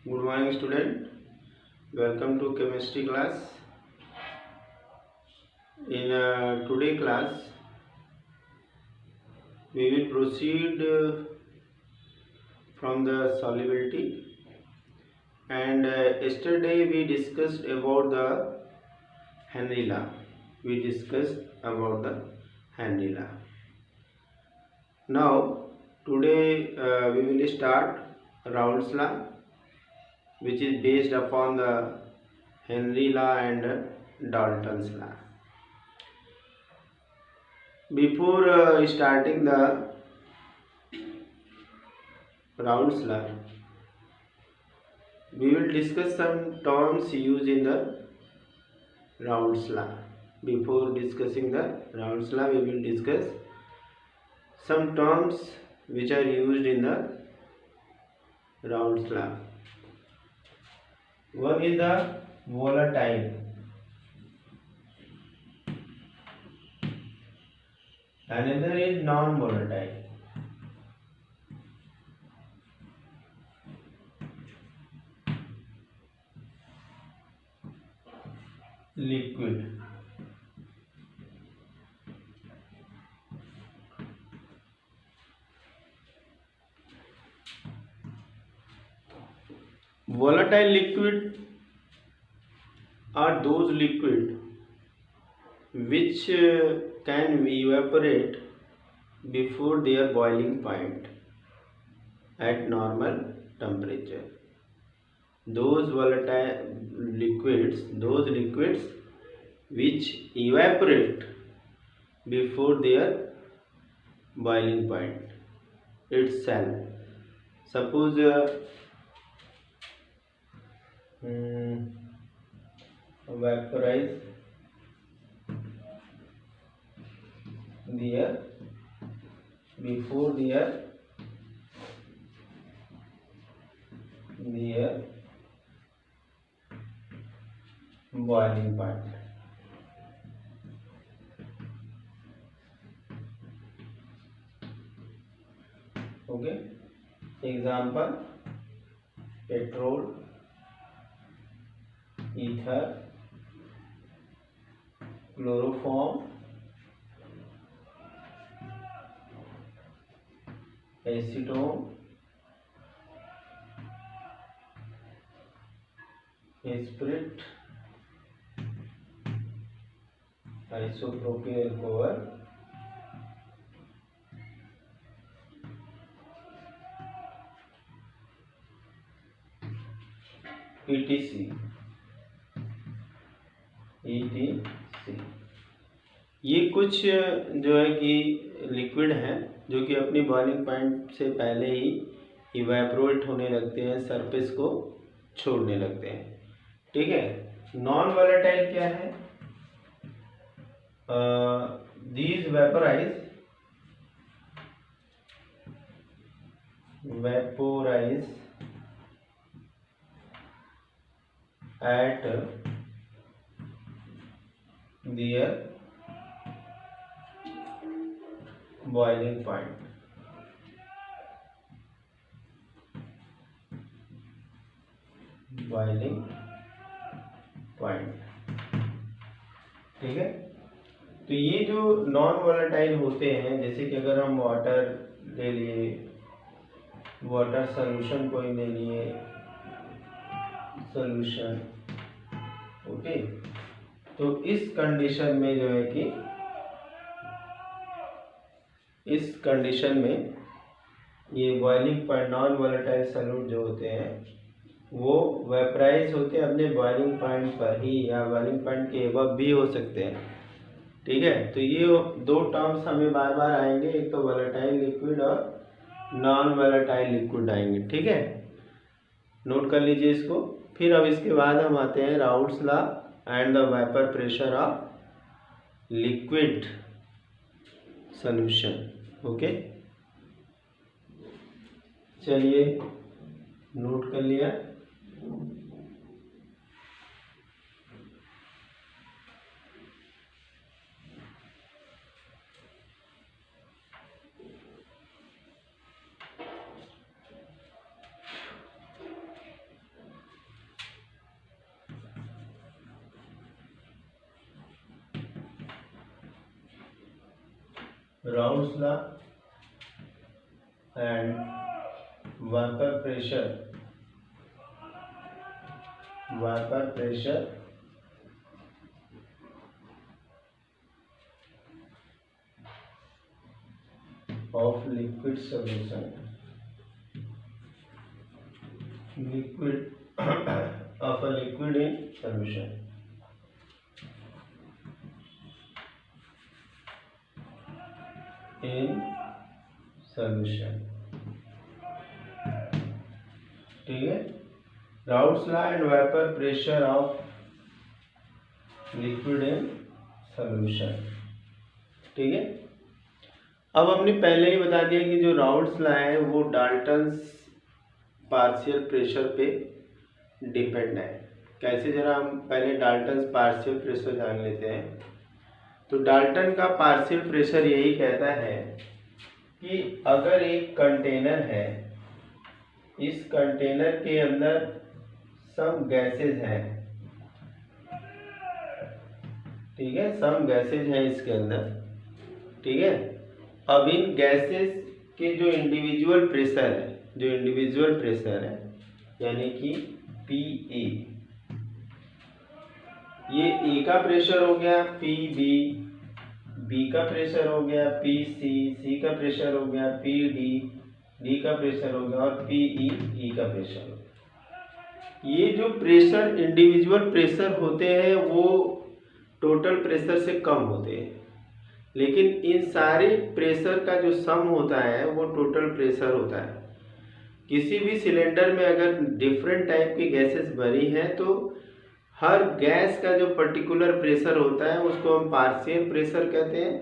Good morning, student. Welcome to chemistry class. In today class, we will proceed from the solubility. And yesterday we discussed about the Henry law. We discussed about the Henry law. Now, today we will start Raoult's law, which is based upon the Henry law and Dalton's law. Before starting the Raoult's law, we will discuss some terms used in the Raoult's law. Before discussing the Raoult's law, we will discuss some terms which are used in the Raoult's law. One is the volatile. Another is non-volatile. Liquid. Volatile liquid are those liquid which can evaporate before their boiling point at normal temperature. Those liquids which evaporate before their boiling point itself. Suppose vaporize their before their boiling point. Okay. Example: petrol, ether, chloroform, acetone, spirit, isopropyl alcohol, etc. ये कुछ जो है कि liquid हैं जो कि अपनी boiling point से पहले ही इवेपोरेट होने लगते हैं, सरफेस को छोड़ने लगते हैं. ठीक है. नॉन वोलेटाइल क्या है? these vaporize at their boiling point. ठीक है. तो ये जो नॉन वोलेटाइल होते हैं, जैसे कि अगर हम वाटर ले लिए, वाटर सोल्यूशन कोई ले लिए, सोल्यूशन. ओके. तो इस कंडीशन में जो है कि इस कंडीशन में ये boiling point non volatile solute जो होते हैं वो वेपराइज होते हैं अपने बॉइलिंग पॉइंट पर ही, या बॉइलिंग पॉइंट के अबव भी हो सकते हैं. ठीक है. तो ये दो टर्म्स हमें बार बार आएंगे, एक तो वोलेटाइल लिक्विड और नॉन वोलेटाइल लिक्विड आएंगे. ठीक है. नोट कर लीजिए इसको. फिर अब इसके बाद हम आते हैं Raoult's law and the vapour pressure of liquid solution. Okay. चलिए नोट कर लिया. Raoult's law and vapour pressure of liquid solution of a liquid in solution. ठीक है, Raoult's law and vapour pressure of liquid in solution. ठीक है, अब हमने पहले ही बता दिया कि जो राउल्स लॉ है वो डाल्टन्स पार्शियल प्रेशर पे डिपेंड है। कैसे, जरा हम पहले डाल्टन्स पार्शियल प्रेशर जान लेते हैं। तो डाल्टन का पार्शियल प्रेशर यही कहता है कि अगर एक कंटेनर है, इस कंटेनर के अंदर सम गैसेज हैं, ठीक है, सम गैसेज हैं इसके अंदर। ठीक है, अब इन गैसेस के जो इंडिविजुअल प्रेशर है यानी कि पी ये ए का प्रेशर हो गया, पी बी का प्रेशर हो गया, पी सी का प्रेशर हो गया, पी डी का प्रेशर हो गया और पी ई का प्रेशर हो गया। ये जो प्रेशर इंडिविजुअल प्रेशर होते हैं वो टोटल प्रेशर से कम होते हैं, लेकिन इन सारे प्रेशर का जो सम होता है वो टोटल प्रेशर होता है। किसी भी सिलेंडर में अगर डिफरेंट टाइप की गैसेस भरी हैं तो हर गैस का जो पर्टिकुलर प्रेशर होता है उसको हम पार्शियल प्रेशर कहते हैं,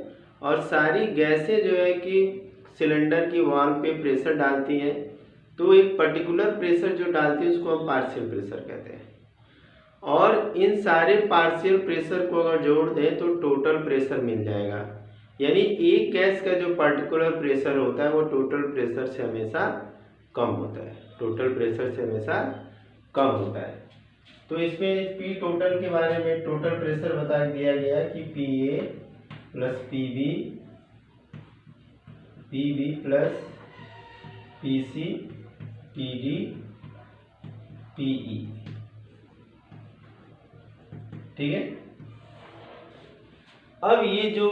और सारी गैसें जो है कि सिलेंडर की वॉल पे प्रेशर डालती हैं तो एक पर्टिकुलर प्रेशर जो डालती है उसको हम पार्शियल प्रेशर कहते हैं। और इन सारे पार्शियल प्रेशर को अगर जोड़ दें तो टोटल प्रेशर मिल जाएगा। यानी एक गैस का जो पर्टिकुलर प्रेशर होता है वो टोटल प्रेशर से हमेशा कम होता है, टोटल प्रेशर से हमेशा कम होता है। तो इसमें पी टोटल के बारे में टोटल प्रेशर बता दिया गया कि P A plus P B plus P C P D P E. ठीक है, अब ये जो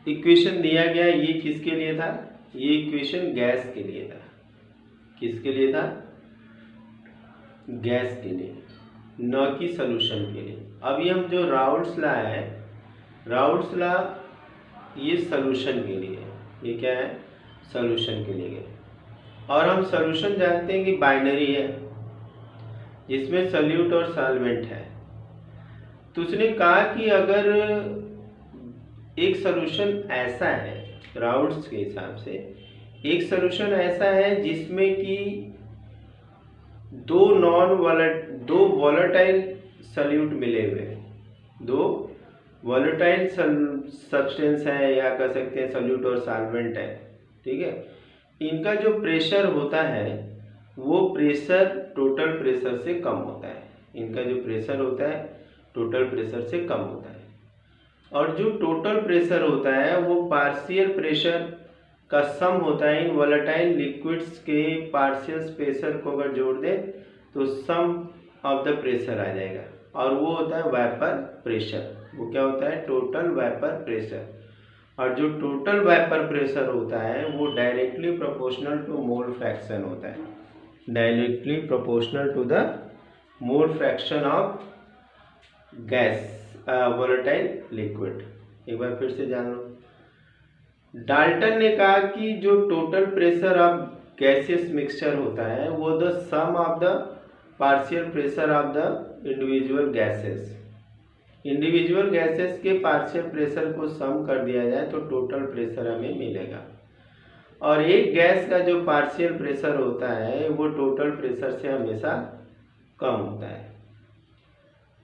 इक्वेशन दिया गया ये किसके लिए था? ये इक्वेशन गैस के लिए था। किसके लिए था? गैस के लिए, न कि सॉल्यूशन के लिए। अभी हम जो राउल्स लॉ है, राउल्स लॉ ये सॉल्यूशन के लिए है। ये क्या है? सॉल्यूशन के लिए। और हम सॉल्यूशन जानते हैं कि बाइनरी है जिसमें सॉल्यूट और सॉल्वेंट है। तो उसने कहा कि अगर एक सॉल्यूशन ऐसा है, राउल्स के हिसाब से एक सॉल्यूशन ऐसा है जिसमें कि दो वॉलेटाइल सॉल्यूट मिले हुए, दो वॉलेटाइल सब्सटेंस है या कह सकते हैं सॉल्यूट और सॉल्वेंट है। ठीक है, इनका जो प्रेशर होता है वो प्रेशर टोटल प्रेशर से कम होता है। इनका जो प्रेशर होता है टोटल प्रेशर से कम होता है। और जो टोटल प्रेशर होता है वो पार्शियल प्रेशर का सम होता है। इन वोलेटाइल लिक्विड्स के पार्शियल प्रेशर को अगर जोड़ दें तो सम ऑफ द प्रेशर आ जाएगा, और वो होता है वेपर प्रेशर। वो क्या होता है? Total vapour pressure. और जो टोटल वेपर प्रेशर होता है वो directly proportional to mole fraction होता है, directly proportional to the mole fraction of gas volatile liquid. एक बार फिर से जान लो। डाल्टन ने कहा कि जो total pressure of gaseous mixture होता है वो the sum of the partial pressure of the individual gases. Individual gases के पार्शियल प्रेशर को सम कर दिया जाए तो टोटल प्रेशर हमें मिलेगा। और एक गैस का जो पार्शियल प्रेशर होता है वो टोटल प्रेशर से हमेशा कम होता है।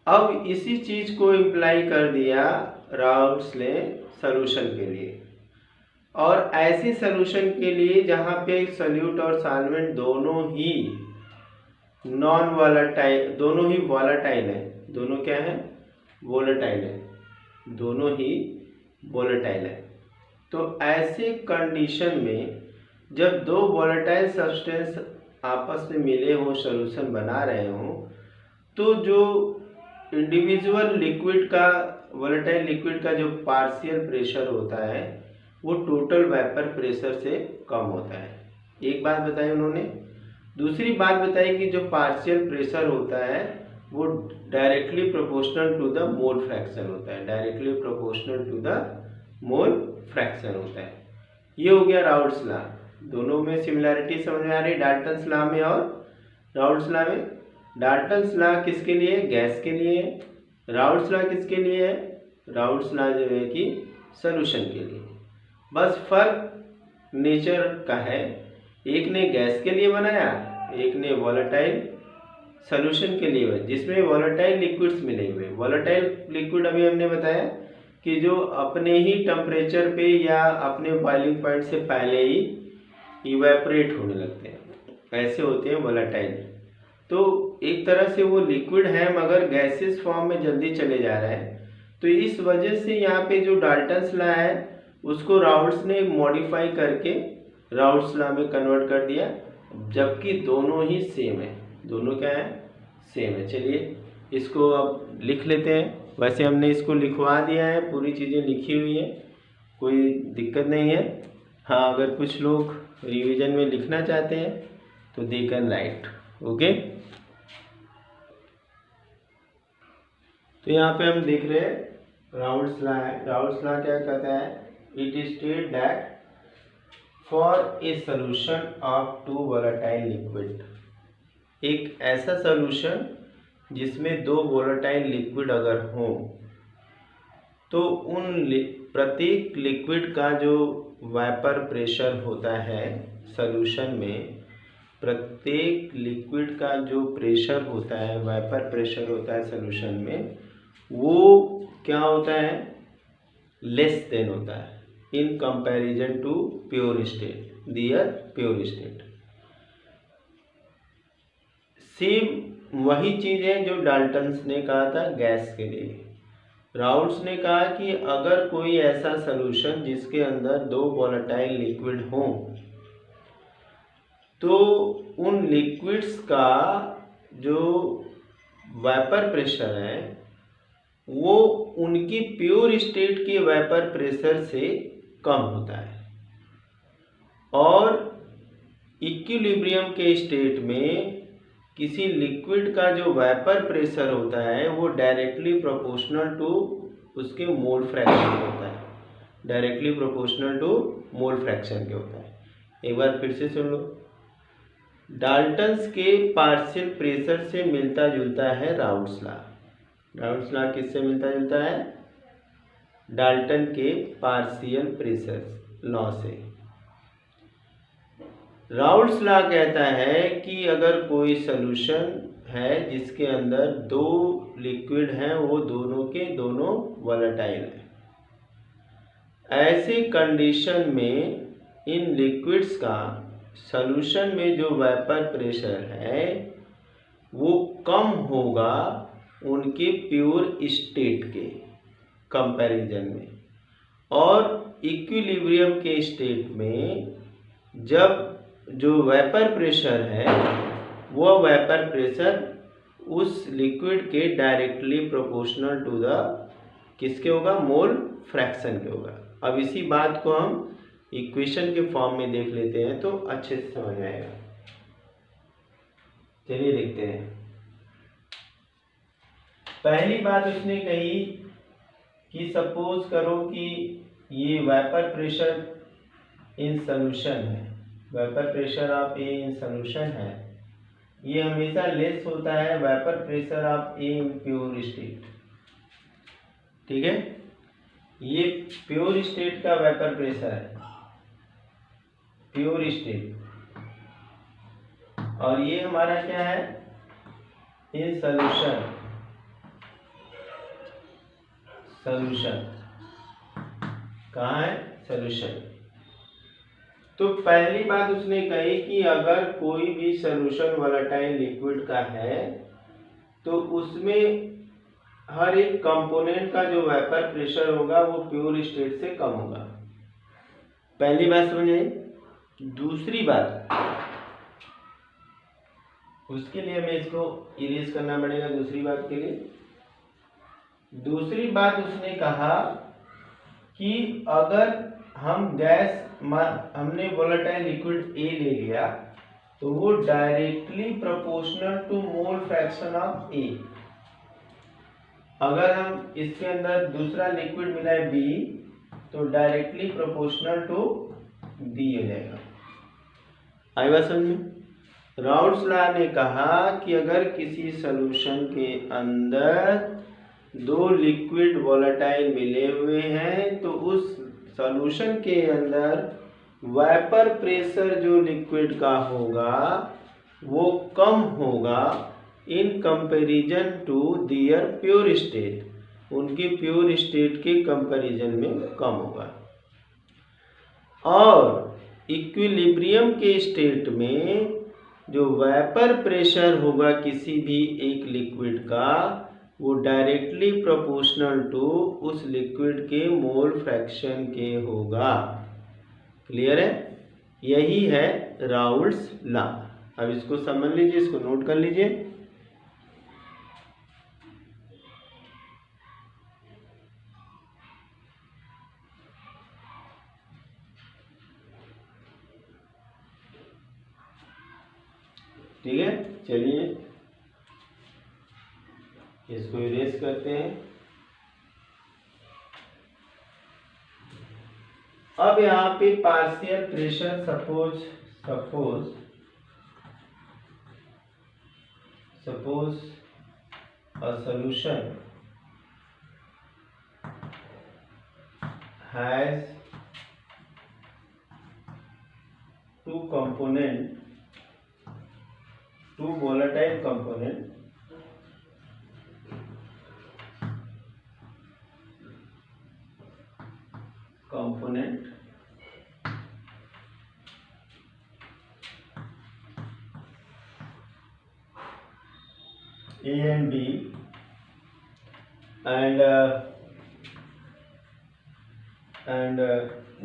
अब इसी चीज को इम्प्लाई कर दिया राउल्स ने सॉल्यूशन के लिए, और ऐसे सॉल्यूशन के लिए जहाँ पे सॉल्यूट और सॉल्वेंट दोनों ही नॉन वॉलेटाइल, दोनों ही वॉलेटाइल है। दोनों क्या है? वोलेटाइल है। दोनों ही वोलेटाइल है। तो ऐसे कंडीशन में जब दो वोलेटाइल सब्सटेंस आपस में मिले हों, सॉल्यूशन बना रहे हों, तो जो इंडिविजुअल लिक्विड का, वोलेटाइल लिक्विड का जो पार्शियल प्रेशर होता है वो टोटल वेपर प्रेशर से कम होता है। एक बात बताई उन्होंने। दूसरी बात बताई कि जो पार्शियल प्रेशर होता है वो directly proportional to the mole fraction होता है, directly proportional to the mole fraction होता है। ये हो गया राउल्ट्स लॉ। दोनों में सिमिलैरिटी समझ में आ रही, डाल्टन्स लॉ में और राउल्ट्स लॉ में। डाल्टन्स लॉ किसके लिए? गैस के लिए। राउल्ट्स लॉ किसके लिए है? राउल्ट्स लॉ जो है कि सॉल्यूशन के लिए। बस फर्क नेचर का है, एक ने गैस के लिए बनाया, एक ने वोलेटाइल सॉल्यूशन के लिए, जिसमें वोलेटाइल लिक्विड्स मिले हुए। वोलेटाइल लिक्विड अभी हमने बताया कि जो अपने ही टेम्परेचर पे या अपने बॉइलिंग पॉइंट से पहले ही इवेपोरेट होने लगते हैं, ऐसे होते हैं वोलेटाइल। तो एक तरह से वो लिक्विड है मगर गैसेस फॉर्म में जल्दी चले जा रहा है। तो इस वजह से यहाँ पे जो डाल्टन्स लॉ है उसको राउल्ट्स ने मॉडिफाई करके राउल्ट्स लॉ में कन्वर्ट कर दिया, जबकि दोनों ही सेम है। दोनों क्या है? सेम है। चलिए इसको अब लिख लेते हैं। वैसे हमने इसको लिखवा दिया है, पूरी चीज़ें लिखी हुई हैं, कोई दिक्कत नहीं है। हाँ, अगर कुछ लोग रिवीजन में लिखना चाहते हैं तो दे कैन राइट। ओके, तो यहाँ पे हम देख रहे हैं राउल्ट्स लॉ है। राउल्ट्स लॉ क्या कहता है? It state that for a solution of two volatile liquid, एक ऐसा सॉल्यूशन जिसमें दो वोलेटाइल लिक्विड अगर हो तो उन प्रत्येक लिक्विड का जो वेपर प्रेशर होता है सॉल्यूशन में, प्रत्येक लिक्विड का जो प्रेशर होता है, वेपर प्रेशर होता है सॉल्यूशन में, वो क्या होता है? लेस देन होता है in comparison to pure state, their pure state. Same वही चीज़ है जो डाल्टन्स ने कहा था गैस के लिए। राउल्ट्स ने कहा कि अगर कोई ऐसा सॉल्यूशन जिसके अंदर दो वोलेटाइल लिक्विड हों तो उन लिक्विड्स का जो वेपर प्रेशर है वो उनकी प्योर स्टेट के वेपर प्रेशर से कम होता है, और इक्विलिब्रियम के स्टेट में किसी लिक्विड का जो वेपर प्रेशर होता है वो डायरेक्टली प्रोपोर्शनल टू उसके मोल फ्रैक्शन के होता है, directly proportional to mole fraction के होता है। एक बार फिर से सुन लो। डाल्टन्स के पार्शियल प्रेशर से मिलता जुलता है राउल्ट्स लॉ। राउल्ट्स लॉ किससे मिलता जुलता है? डाल्टन के पार्शियल प्रेशर लॉ से। राउल्ट्स लॉ कहता है कि अगर कोई सॉल्यूशन है जिसके अंदर दो लिक्विड हैं, वो दोनों के दोनों वोलेटाइल हैं, ऐसे कंडीशन में इन लिक्विड्स का सॉल्यूशन में जो वेपर प्रेशर है वो कम होगा उनके प्योर स्टेट के कंपैरिजन में, और इक्विलिब्रियम के स्टेट में जब जो वेपर प्रेशर है वो वेपर प्रेशर उस लिक्विड के डायरेक्टली प्रोपोर्शनल टू द किसके होगा? मोल फ्रैक्शन के होगा। अब इसी बात को हम इक्वेशन के फॉर्म में देख लेते हैं तो अच्छे से समझ में आएगा। चलिए देखते हैं। पहली बात उसने कही कि सपोज करो कि ये वेपर प्रेशर इन सॉल्यूशन है, vapour pressure of A in solution है, ये हमेशा लेस होता है vapour pressure of A in pure state. ठीक है, ये प्योर स्टेट का वेपर प्रेशर है, प्योर स्टेट, और ये हमारा क्या है? In solution. सॉल्यूशन कहाँ है? सॉल्यूशन। तो पहली बात उसने कही कि अगर कोई भी सॉल्यूशन वोलेटाइल लिक्विड का है तो उसमें हर एक कंपोनेंट का जो वेपर प्रेशर होगा वो प्योर स्टेट से कम होगा। पहली बात समझ आई। दूसरी बात, उसके लिए हमें इसको इरेज करना पड़ेगा दूसरी बात के लिए। दूसरी बात उसने कहा कि अगर हम गैस हमने वोलेटाइल लिक्विड ए ले लिया तो वो directly proportional to mole fraction of A. अगर हम इसके अंदर दूसरा लिक्विड मिलाए बी तो डायरेक्टली प्रोपोर्शनल टू डी हो जाएगा। आई बात समझ में। राउल्ट्स लॉ ने कहा कि अगर किसी सॉल्यूशन के अंदर दो लिक्विड वोलेटाइल मिले हुए हैं तो उस सॉल्यूशन के अंदर वेपर प्रेशर जो लिक्विड का होगा वो कम होगा in comparison to their pure state, उनकी प्योर स्टेट के कंपैरिजन में कम होगा। और इक्विलिब्रियम के स्टेट में जो वेपर प्रेशर होगा किसी भी एक लिक्विड का वो डायरेक्टली प्रोपोर्शनल टू उस लिक्विड के मोल फ्रैक्शन के होगा। क्लियर है? यही है राउल्ट्स लॉ। अब इसको समझ लीजिए, इसको नोट कर लीजिए। ठीक है, चलिए इसको इरेज करते हैं। अब यहाँ पे partial pressure suppose a solution has two volatile component A and B, and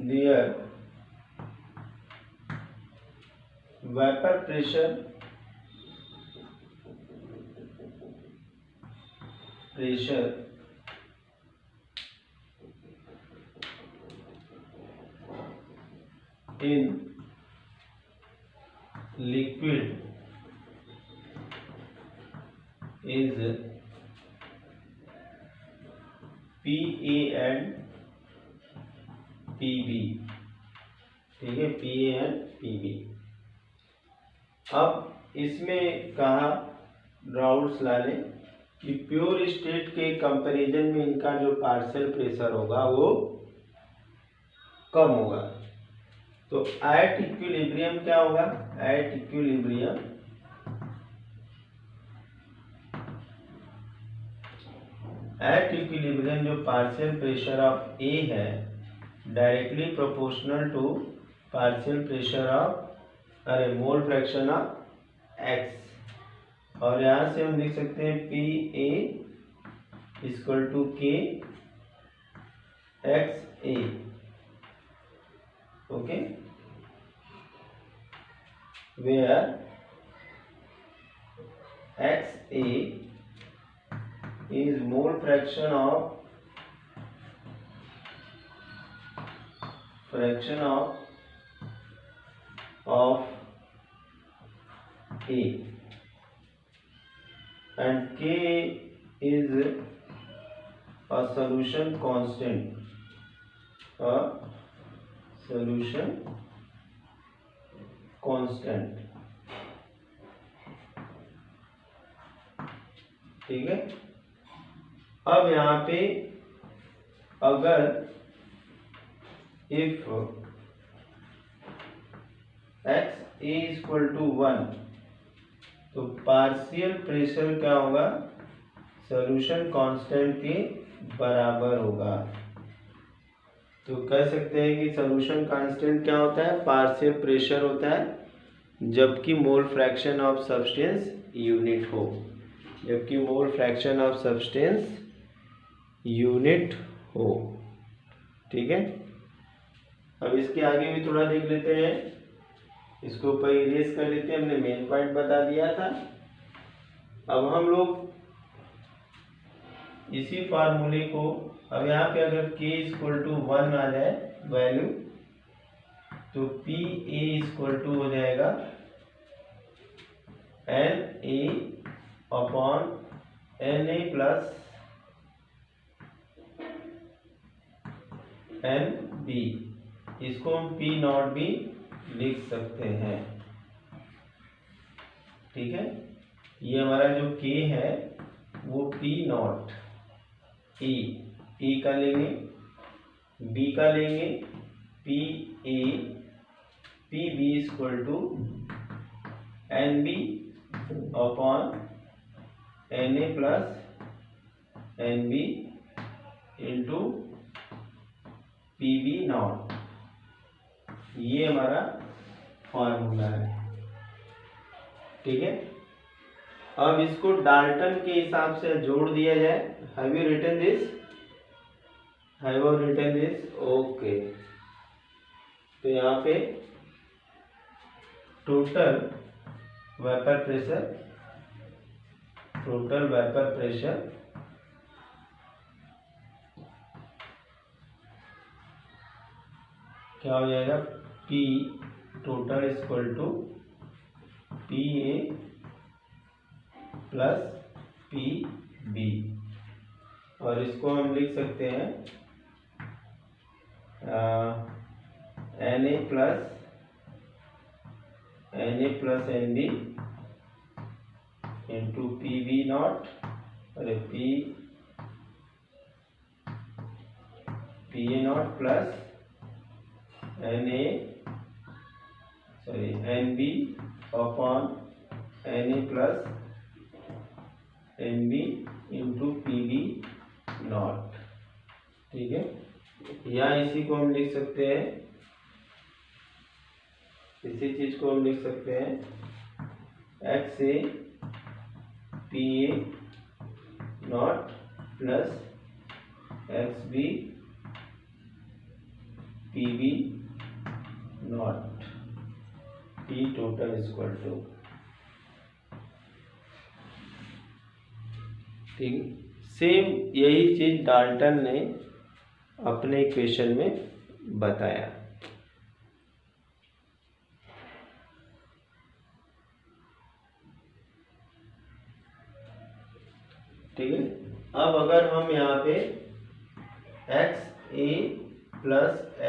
their vapor pressure in liquid is PA and PB। ठीक है, PA and PB। अब इसमें कहा राउल्ट्स लॉ ने कि प्योर स्टेट के कंपैरिजन में इनका जो पार्शियल प्रेशर होगा वो कम होगा। तो एट इक्विलिब्रियम क्या होगा? एट इक्विलिब्रियम जो पार्शियल प्रेशर ऑफ ए है directly proportional to partial pressure of mole fraction of X. और यहाँ से हम लिख सकते हैं P A equal to K X A. Okay, where X A is mole fraction of A and K is a solution constant, ठीक है। अब यहाँ पे अगर if X A equal to 1 तो पार्शियल प्रेशर क्या होगा? सॉल्यूशन कांस्टेंट के बराबर होगा। तो कह सकते हैं कि सॉल्यूशन कांस्टेंट क्या होता है? पार्शियल प्रेशर होता है जबकि मोल फ्रैक्शन ऑफ सब्सटेंस यूनिट हो, जबकि मोल फ्रैक्शन ऑफ सब्सटेंस यूनिट हो। ठीक है, अब इसके आगे भी थोड़ा देख लेते हैं, इसको ऊपर इरेज कर लेते हैं, हमने मेन पॉइंट बता दिया था। अब हम लोग इसी फार्मूले को, अब यहाँ पे अगर k = 1 आ जाए वैल्यू, तो पी ए = हो जाएगा NA/NA + NB। इसको हम P0 भी लिख सकते हैं। ठीक है, ये हमारा जो K है वो P0 E का लेंगे, B का लेंगे PA, PB = NB/NA + NB × PB0। ये हमारा फॉर्मूला है। ठीक है, अब इसको डाल्टन के हिसाब से जोड़ दिया जाए। Have you written this? Okay. तो यहाँ पे टोटल वेपर प्रेशर क्या हो जाएगा? P total = PA + PB, और इसको हम लिख सकते हैं NA + NB × PB0, अरे PA0 + NB/NA + NB × PB0। ठीक है, या इसी को हम लिख सकते हैं, इसी चीज को हम लिख सकते हैं XA PA0 + XB PB0, P total = ठीक। सेम यही चीज डाल्टन ने अपने इक्वेशन में बताया। ठीक है, अब अगर हम यहाँ पे XA +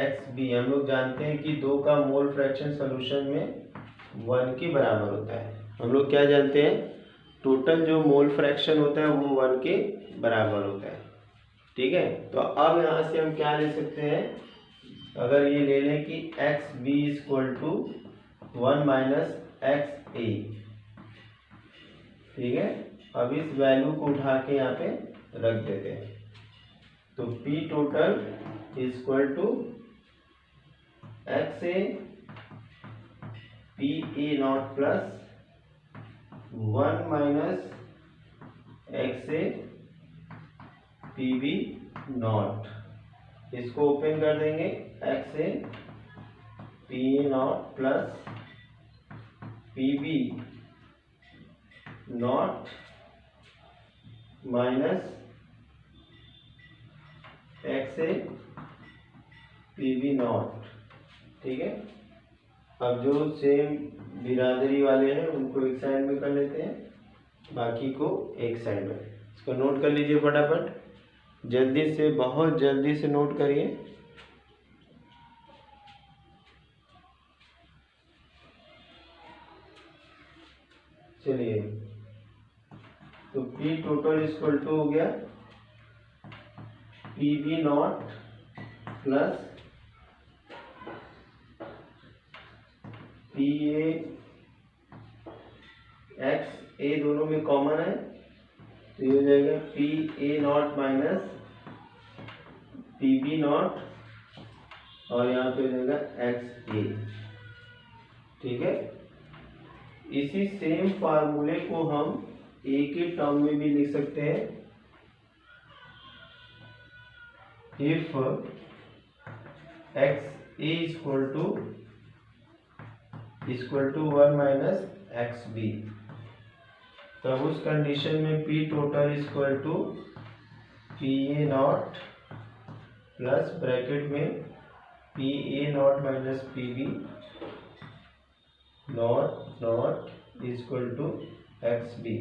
XB, हम लोग जानते हैं कि 2 का मोल फ्रैक्शन सोल्यूशन में 1 के बराबर होता है। हम लोग क्या जानते हैं? टोटल जो मोल फ्रैक्शन होता है वो 1 के बराबर होता है। ठीक है, तो अब यहाँ से हम क्या ले सकते हैं? अगर ये ले लें कि XB = 1 - XA। ठीक है, अब इस वैल्यू को उठा के यहाँ पे रख देते हैं, तो P total = XA PA0 + 1 - XA PB0। इसको ओपन कर देंगे, XA PA0 + PB0 - XA PB0। ठीक है, अब जो सेम बिरादरी वाले हैं उनको एक साइड में कर लेते हैं, बाकी को एक साइड में। इसको नोट कर लीजिए फटाफट, जल्दी से, बहुत जल्दी से नोट करिए। चलिए, तो P total = हो गया PB0 + PA XA, दोनों में कॉमन है, तो ये हो जाएगा PA0 - PB0, और यहाँ पे हो जाएगा XA। ठीक है, इसी सेम फार्मूले को हम A के टर्म में भी लिख सकते हैं। if XA A equal to 1 minus x B. तब उस कंडीशन में P total equal to P A naught plus bracket में P A not minus P B naught equal to x B.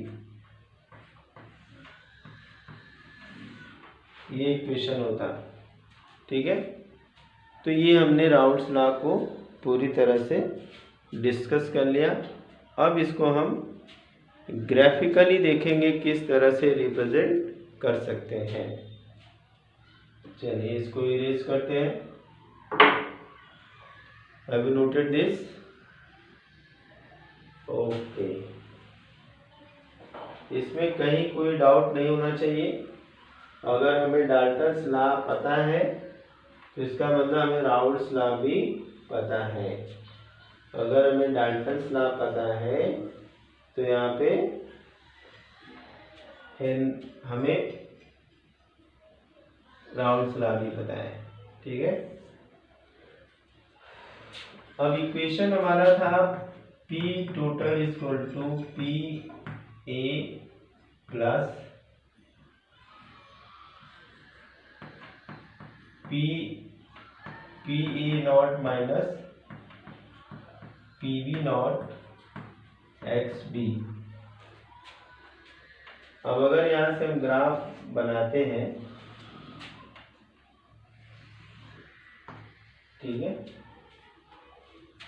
ये इक्वेशन होता, ठीक है। तो ये हमने राउल्स लॉ को पूरी तरह से डिस्कस कर लिया। अब इसको हम ग्राफिकली देखेंगे किस तरह से रिप्रेजेंट कर सकते हैं। चलिए इसको इरेज करते हैं। Have you noted this? Okay, इसमें कहीं कोई डाउट नहीं होना चाहिए। अगर हमें डाल्टन्स लॉ पता है तो इसका मतलब हमें राउल्स लॉ भी पता है। अगर हमें डाल्टन्स लॉ पता है तो यहाँ पे हमें राउल्स लॉ भी पता है, ठीक है। अब इक्वेशन हमारा था P total equal to P A plus P A not minus P B not X B. अब अगर यहाँ से हम ग्राफ बनाते हैं, ठीक है,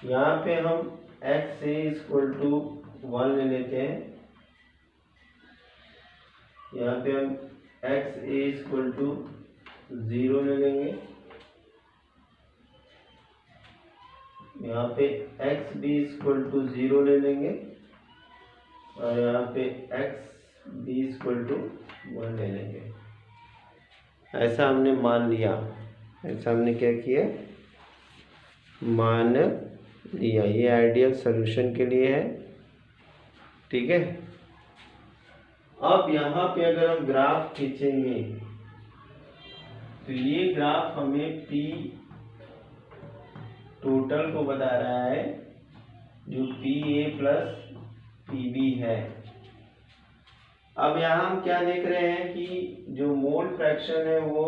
यहाँ पे हम एक्स ए इक्वल टू 1 ले लेते हैं। यहाँ पे हम एक्स ए इक्वल टू 0 ले लेंगे। यहाँ पे एक्स बी इक्वल टू 0 ले लेंगे और यहाँ पे एक्स बी इक्वल टू 1 ले लेंगे। ऐसा हमने मान लिया, ऐसा हमने क्या किया, मान लिया। ये आइडियल सॉल्यूशन के लिए है, ठीक है। अब यहाँ पे अगर हम ग्राफ खींचेंगे तो ये ग्राफ हमें पी टोटल को बता रहा है, जो P A plus P B है। अब यहाँ हम क्या देख रहे हैं कि जो मोल फ्रैक्शन है वो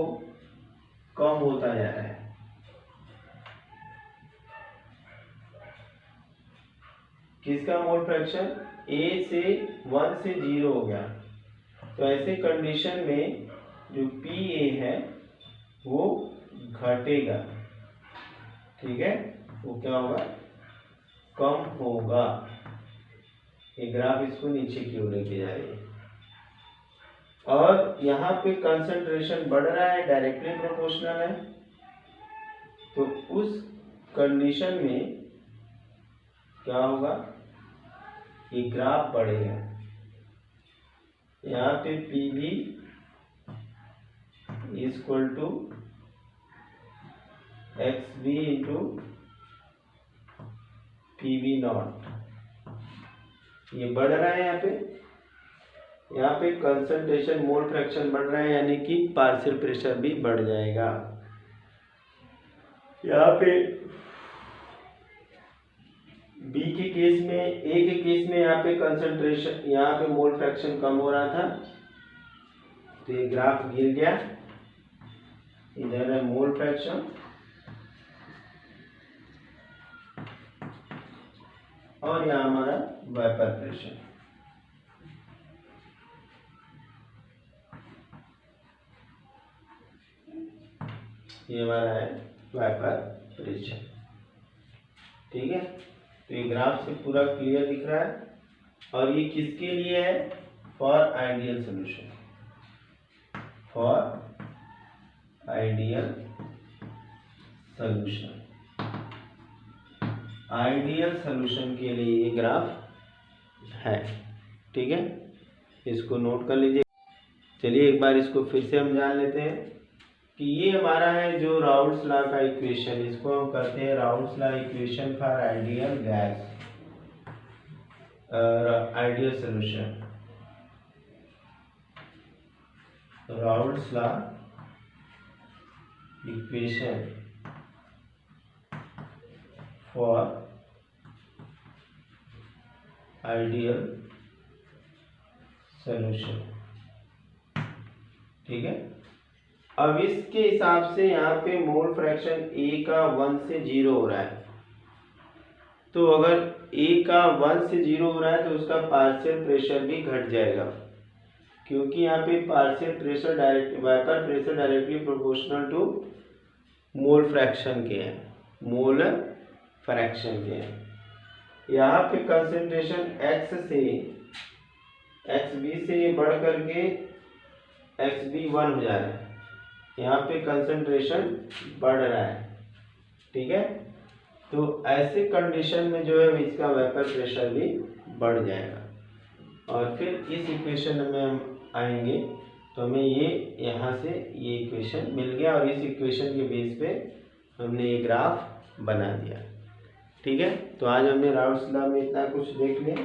कम होता जा रहा है। किसका मोल फ्रैक्शन? ए से 1 से 0 हो गया। तो ऐसे कंडीशन में जो पी ए है वो घटेगा, ठीक है। वो क्या होगा? कम होगा। ये ग्राफ इसको नीचे की ओर लेके जा रही है और यहाँ पे कंसंट्रेशन बढ़ रहा है, डायरेक्टली प्रोपोर्शनल है। तो उस कंडीशन में क्या होगा, ये ग्राफ बढ़ेगा। यहाँ पे P B equal to x B into P B not, ये बढ़ रहा है। यहाँ पे कंसंट्रेशन मोल फ्रैक्शन बढ़ रहा है, यानी कि पार्शियल प्रेशर भी बढ़ जाएगा। यहाँ पे बी के केस में, ए के केस में यहाँ पे कंसंट्रेशन, यहाँ पे मोल फ्रैक्शन कम हो रहा था तो ये ग्राफ गिर गया। इधर है मोल फ्रैक्शन और यहाँ हमारा वेपर प्रेशर। ये हमारा है वेपर प्रेशर, ठीक है। तो ये ग्राफ से पूरा क्लियर दिख रहा है। और ये किसके लिए है? For ideal solution, for ideal solution. Ideal solution के लिए ये ग्राफ है, ठीक है। इसको नोट कर लीजिए। चलिए एक बार इसको फिर से हम जान लेते हैं कि ये हमारा है जो राउल्स लॉ का इक्वेशन, इसको हम कहते हैं Raoult's law equation for ideal gas, ideal solution. Raoult's law equation for ideal solution. ठीक है, अब इसके हिसाब से यहाँ पे मोल फ्रैक्शन ए का 1 से 0 हो रहा है, तो अगर ए का 1 से 0 हो रहा है तो उसका पार्शियल प्रेशर भी घट जाएगा, क्योंकि यहाँ पे partial pressure direct vapour pressure directly proportional to mole fraction के हैं, मोल फ्रैक्शन के हैं। यहाँ पे कंसंट्रेशन XB से बढ़ करके XB1 हो जा रहा है, यहाँ पे कंसंट्रेशन बढ़ रहा है। ठीक है, तो ऐसे कंडीशन में जो है इसका वेपर प्रेशर भी बढ़ जाएगा। और फिर इस इक्वेशन में हम आएंगे तो हमें ये यहाँ से ये इक्वेशन मिल गया, और इस इक्वेशन के बेस पे हमने ये ग्राफ बना दिया। ठीक है, तो आज हमने राउल्ट्स लॉ में इतना कुछ देख लिया।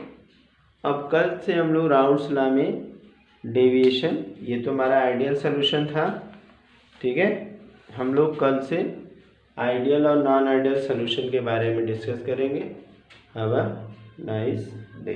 अब कल से हम लोग राउल्ट्स लॉ में डेविएशन, ये तो हमारा आइडियल सॉल्यूशन था। ठीक है, हम लोग कल से आइडियल और नॉन आइडियल सॉल्यूशन के बारे में डिस्कस करेंगे। Have a nice day.